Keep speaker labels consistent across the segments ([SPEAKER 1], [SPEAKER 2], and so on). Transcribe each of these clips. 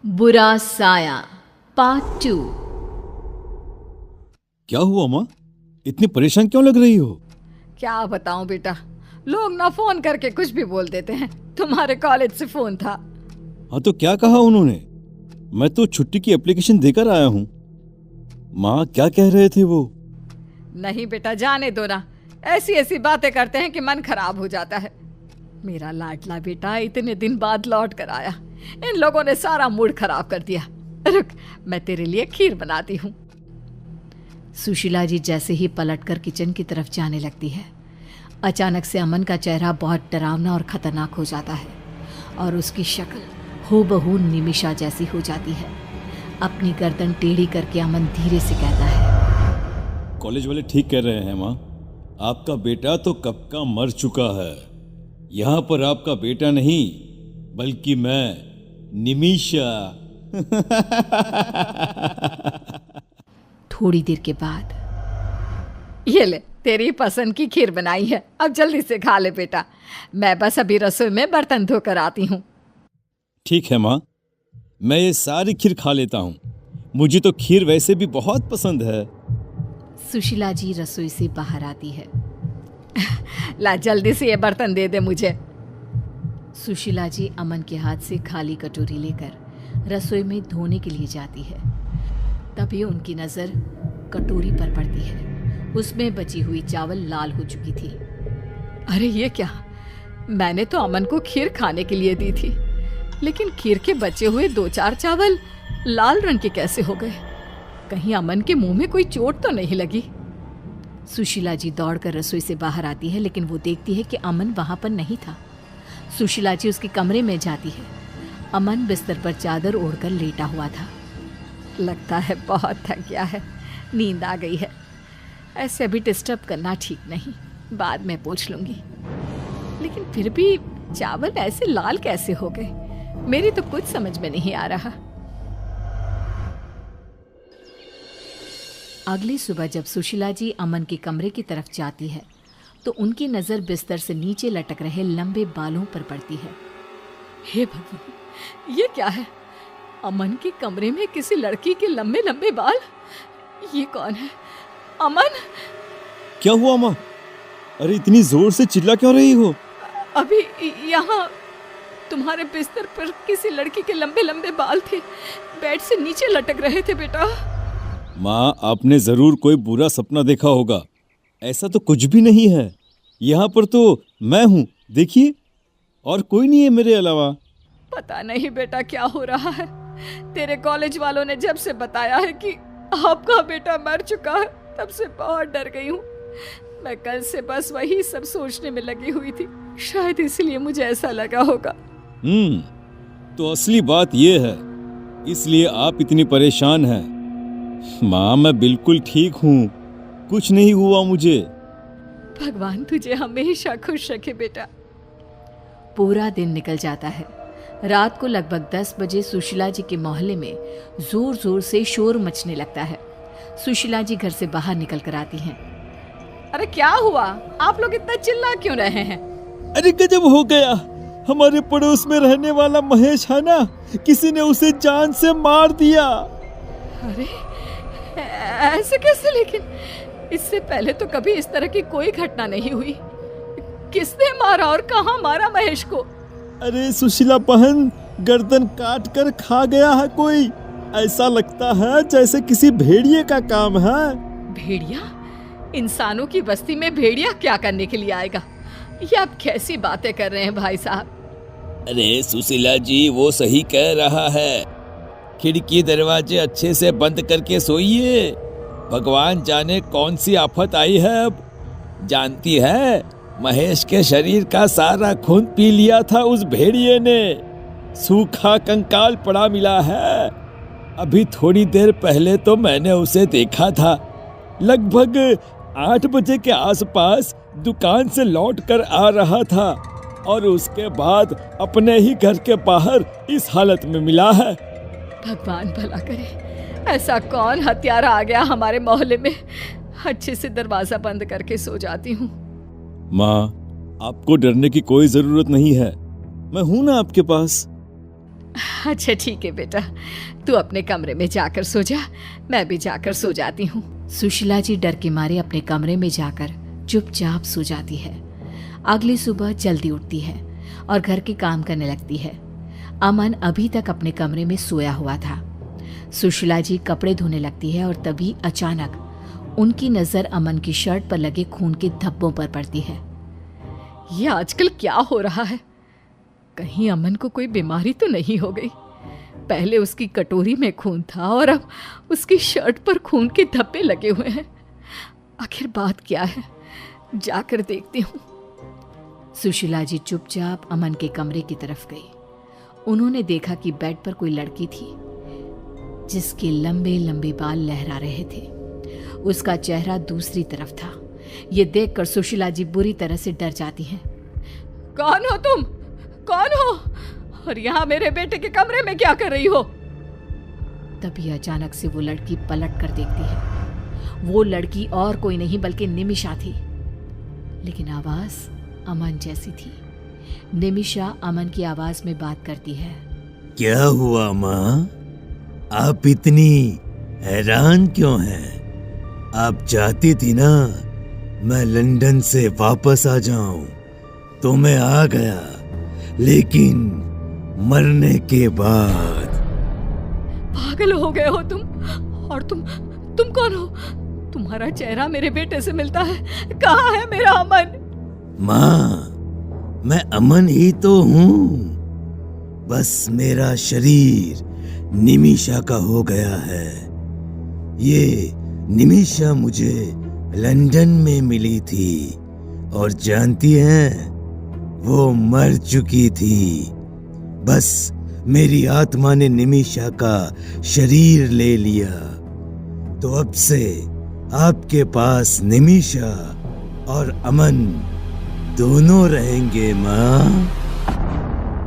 [SPEAKER 1] बुरा साया पार्ट 2।
[SPEAKER 2] क्या हुआ माँ, इतनी परेशान क्यों लग रही हो?
[SPEAKER 3] क्या बताऊं बेटा, लोग ना फोन करके कुछ भी बोल देते हैं। तुम्हारे कॉलेज से फोन था।
[SPEAKER 2] हाँ तो क्या कहा उन्होंने? मैं तो छुट्टी की एप्लीकेशन देकर आया हूँ। माँ क्या कह रहे थे वो?
[SPEAKER 3] नहीं बेटा, जाने दो ना, ऐसी ऐसी बातें करते हैं कि मन खराब हो जाता है। मेरा लाडला बेटा इतने दिन बाद लौट कर आया, इन लोगों ने सारा मूड खराब कर दिया। रुक, मैं तेरे लिए खीर बनाती हूँ।
[SPEAKER 1] सुशीला जी जैसे ही पलटकर किचन की तरफ जाने लगती है, अचानक से अमन का चेहरा बहुत डरावना और खतरनाक हो जाता है और उसकी शक्ल हूबहू निमिषा जैसी हो जाती है। अपनी गर्दन टेढ़ी करके अमन धीरे से कहता है,
[SPEAKER 2] कॉलेज वाले ठीक कह रहे हैं माँ, आपका बेटा तो कब का मर चुका है। यहाँ पर आपका बेटा नहीं बल्कि मैं, निमिषा।
[SPEAKER 1] थोड़ी देर के बाद,
[SPEAKER 3] ये ले, तेरी पसंद की खीर बनाई है, अब जल्दी से खा ले बेटा। मैं बस अभी रसोई में बर्तन धोकर आती हूँ।
[SPEAKER 2] ठीक है माँ, मैं ये सारी खीर खा लेता हूँ। मुझे तो खीर वैसे भी बहुत पसंद है।
[SPEAKER 1] सुशीला जी रसोई से बाहर आती है।
[SPEAKER 3] ला जल्दी से ये बर्तन दे दे मुझे।
[SPEAKER 1] सुशीला जी अमन के हाथ से खाली कटोरी लेकर रसोई में धोने के लिए जाती है। तभी उनकी नज़र कटोरी पर पड़ती है। उसमें बची हुई चावल लाल हो चुकी थी।
[SPEAKER 3] अरे ये क्या, मैंने तो अमन को खीर खाने के लिए दी थी, लेकिन खीर के बचे हुए 2-4 चावल लाल रंग के कैसे हो गए? कहीं अमन के मुंह में कोई चोट तो नहीं लगी?
[SPEAKER 1] सुशीला जी दौड़कर रसोई से बाहर आती है, लेकिन वो देखती है कि अमन वहां पर नहीं था। सुशीला जी उसके कमरे में जाती है। अमन बिस्तर पर चादर ओढ़कर लेटा हुआ था।
[SPEAKER 3] लगता है बहुत थक गया है, नींद आ गई है। ऐसे अभी डिस्टर्ब करना ठीक नहीं, बाद में पूछ लूंगी। लेकिन फिर भी चावल ऐसे लाल कैसे हो गए? मेरी तो कुछ समझ में नहीं आ रहा।
[SPEAKER 1] अगली सुबह जब सुशीला जी अमन के कमरे की तरफ जाती है तो उनकी नज़र बिस्तर से नीचे लटक रहे लंबे बालों पर पड़ती है।
[SPEAKER 3] हे भगवान, ये क्या है? अमन के कमरे में किसी लड़की के लंबे लंबे बाल? ये कौन है? अमन!
[SPEAKER 2] क्या हुआ माँ? अरे इतनी जोर से चिल्ला क्यों रही हो?
[SPEAKER 3] अभी यहाँ तुम्हारे बिस्तर पर किसी लड़की के लंबे लंबे बाल थे, बेड से नीचे लटक रहे थे बेटा।
[SPEAKER 2] माँ, आपने जरूर कोई बुरा सपना देखा होगा। ऐसा तो कुछ भी नहीं है। यहाँ पर तो मैं हूँ, देखिए, और कोई नहीं है मेरे अलावा।
[SPEAKER 3] पता नहीं बेटा क्या हो रहा है। तेरे कॉलेज वालों ने जब से बताया है कि आपका बेटा मर चुका है, तब से बहुत डर गई हूँ। मैं कल से बस वही सब सोचने में लगी हुई थी, शायद इसलिए मुझे ऐसा लगा होगा।
[SPEAKER 2] तो असली बात ये है, इसलिए आप इतनी परेशान हैं। माँ, मैं बिल्कुल ठीक हूँ, कुछ नहीं हुआ मुझे।
[SPEAKER 3] भगवान तुझे हमेशा खुश रखे बेटा।
[SPEAKER 1] पूरा दिन निकल जाता है। रात को लगभग 10 बजे सुशीला जी के मोहल्ले में जोर जोर से शोर मचने लगता है। सुशीला जी घर से बाहर निकल कर आती हैं।
[SPEAKER 3] अरे क्या हुआ? आप लोग इतना चिल्ला क्यों रहे हैं?
[SPEAKER 2] अरे गजब हो गया, हमारे पड़ोस में रहने वाला महेश है ना, किसी ने उसे जान से मार दिया।
[SPEAKER 3] अरे ऐसे कैसे? लेकिन इससे पहले तो कभी इस तरह की कोई घटना नहीं हुई। किसने मारा और कहाँ मारा महेश को?
[SPEAKER 2] अरे सुशीला बहन, गर्दन काट कर खा गया है कोई। ऐसा लगता है जैसे किसी भेड़िए का काम है।
[SPEAKER 3] भेड़िया? इंसानों की बस्ती में भेड़िया क्या करने के लिए आएगा? ये आप कैसी बातें कर रहे हैं भाई साहब?
[SPEAKER 4] अरे सुशीला जी, वो सही कह रहा है। खिड़की दरवाजे अच्छे से बंद करके सोइए, भगवान जाने कौन सी आफत आई है अब। जानती है, महेश के शरीर का सारा खून पी लिया था उस भेड़िए ने। सूखा कंकाल पड़ा मिला है। अभी थोड़ी देर पहले तो मैंने उसे देखा था, लगभग 8 बजे के आसपास दुकान से लौट कर आ रहा था और उसके बाद अपने ही घर के बाहर इस हालत में मिला है।
[SPEAKER 3] भगवान भला करे, ऐसा कौन हत्यारा आ गया हमारे मोहल्ले में? अच्छे से दरवाजा बंद करके सो जाती हूँ।
[SPEAKER 2] माँ, आपको डरने की कोई जरूरत नहीं है, मैं हूं ना आपके पास।
[SPEAKER 3] अच्छा ठीक है बेटा, तू अपने कमरे में जाकर सो जा, मैं भी जाकर सो जाती हूँ।
[SPEAKER 1] सुशीला जी डर के मारे अपने कमरे में जाकर चुपचाप सो जाती है। अगली सुबह जल्दी उठती है और घर के काम करने लगती है। अमन अभी तक अपने कमरे में सोया हुआ था। सुशीला जी कपड़े धोने लगती है और तभी अचानक उनकी नजर अमन की शर्ट पर लगे खून के धब्बों पर पड़ती है।
[SPEAKER 3] ये आजकल क्या हो रहा है? कहीं अमन को कोई बीमारी तो नहीं हो गई? पहले उसकी कटोरी में खून था और अब उसकी शर्ट पर खून के धब्बे लगे हुए हैं। आखिर बात क्या है? जाकर देखती हूँ।
[SPEAKER 1] सुशीला जी चुपचाप अमन के कमरे की तरफ गई। उन्होंने देखा कि बेड पर कोई लड़की थी जिसके लंबे लंबे बाल लहरा रहे थे। उसका चेहरा दूसरी तरफ था। ये देखकर सुशीला जी बुरी तरह से डर जाती हैं।
[SPEAKER 3] कौन हो तुम? कौन हो? और यहाँ मेरे बेटे के कमरे में क्या कर रही हो?
[SPEAKER 1] तभी अचानक से वो लड़की पलट कर देखती है। वो लड़की और कोई नहीं बल्कि निमिषा थी, लेकिन आवाज अमन जैसी थी। निमिषा अमन की आवाज में बात करती है।
[SPEAKER 5] क्या हुआ माँ? आप इतनी हैरान क्यों हैं? आप चाहती थी ना मैं लंदन से वापस आ जाऊं, तो मैं आ गया, लेकिन मरने के बाद।
[SPEAKER 3] पागल हो गए हो तुम? और तुम कौन हो? तुम्हारा चेहरा मेरे बेटे से मिलता है। कहाँ है मेरा अमन?
[SPEAKER 5] माँ, मैं अमन ही तो हूँ, बस मेरा शरीर निमिषा का हो गया है। ये निमिषा मुझे लंदन में मिली थी और जानती हैं, वो मर चुकी थी। बस मेरी आत्मा ने निमिषा का शरीर ले लिया, तो अब से आपके पास निमिषा और अमन दोनों रहेंगे माँ।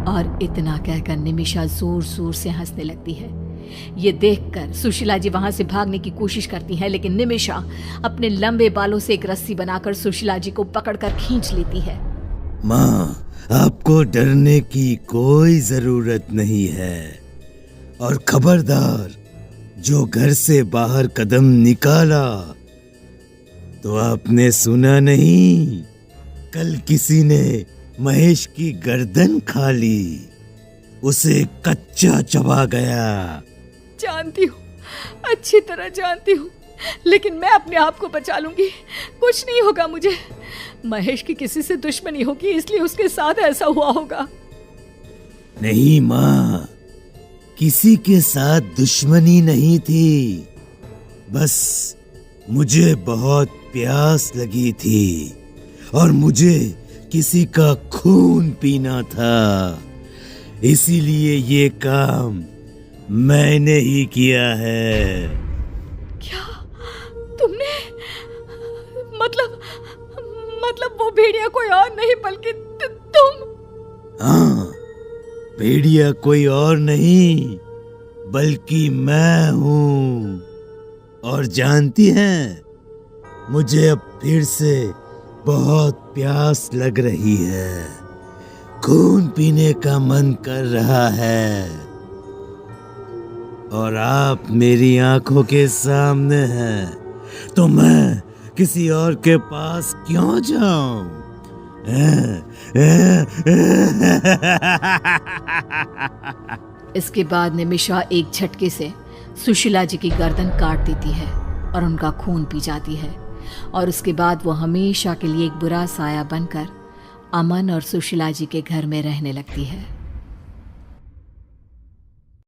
[SPEAKER 1] और इतना कहकर निमिषा जोर जोर से हंसने लगती है। ये देखकर सुशीला जी वहां से भागने की कोशिश करती है, लेकिन निमिषा अपने लंबे बालों से एक रस्सी बनाकर सुशीला जी को पकड़कर खींच लेती है।
[SPEAKER 5] माँ, आपको डरने की कोई जरूरत नहीं है। और खबरदार, जो घर से बाहर कदम निकाला तो आपने सुना नहीं, कल किसी ने महेश की गर्दन खा ली, उसे कच्चा चबा गया।
[SPEAKER 3] जानती हूँ, अच्छी तरह जानती हूँ, लेकिन मैं अपने आप को बचा लूंगी। कुछ नहीं होगा मुझे। महेश की किसी से दुश्मनी होगी, इसलिए उसके साथ ऐसा हुआ होगा।
[SPEAKER 5] नहीं माँ, किसी के साथ दुश्मनी नहीं थी, बस मुझे बहुत प्यास लगी थी और मुझे किसी का खून पीना था, इसीलिए ये काम मैंने ही किया है।
[SPEAKER 3] क्या तुमने? मतलब वो भेड़िया कोई और नहीं बल्कि तुम?
[SPEAKER 5] हाँ, भेड़िया कोई और नहीं बल्कि मैं हूँ। और जानती हैं, मुझे अब फिर से बहुत प्यास लग रही है, खून पीने का मन कर रहा है, और आप मेरी आंखों के सामने हैं, तो मैं किसी और के पास क्यों जाऊं?
[SPEAKER 1] इसके बाद निमिषा एक झटके से सुशीला जी की गर्दन काट देती है और उनका खून पी जाती है। और उसके बाद वो हमेशा के लिए एक बुरा साया बनकर अमन और सुशीला जी के घर में रहने लगती है।